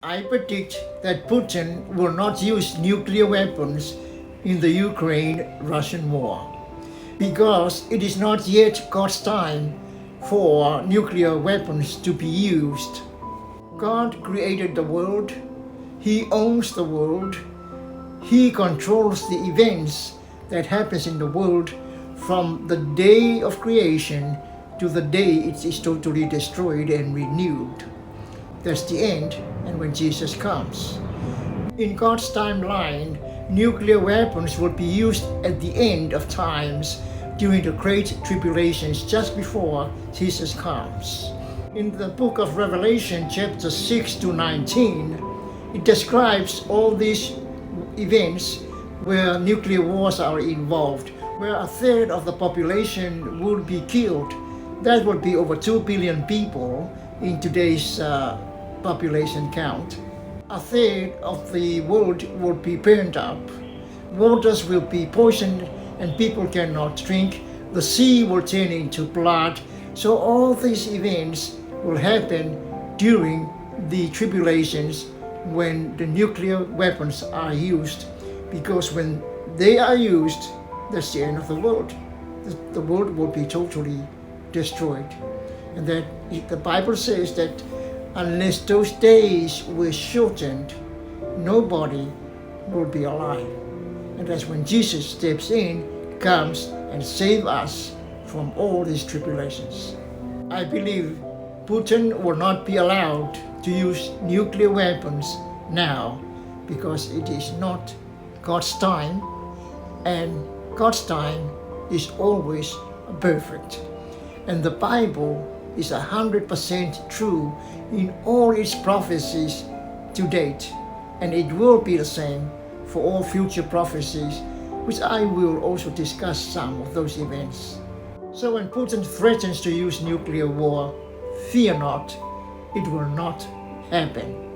I predict that Putin will not use nuclear weapons in the Ukraine-Russian war because it is not yet God's time for nuclear weapons to be used. God created the world. He owns the world. He controls the events that happens in the world from the day of creation to the day it is totally destroyed and renewed. That's the end, and when Jesus comes. In God's timeline, nuclear weapons will be used at the end of times during the great tribulations just before Jesus comes. In the book of Revelation, chapter 6 to 19, it describes all these events where nuclear wars are involved, where a third of the population will be killed. That would be over 2 billion people in today's population count. A third of the world will be burned up. Waters will be poisoned and people cannot drink. The sea will turn into blood. So all these events will happen during the tribulations when the nuclear weapons are used, because when they are used, that's the end of the world. The world will be totally destroyed. And that the Bible says that unless those days were shortened, nobody will be alive. And that's when Jesus steps in, comes and saves us from all these tribulations. I believe Putin will not be allowed to use nuclear weapons now because it is not God's time, and God's time is always perfect. And the Bible is 100% true in all its prophecies to date, and it will be the same for all future prophecies, which I will also discuss some of those events. So when Putin threatens to use nuclear war, fear not, it will not happen.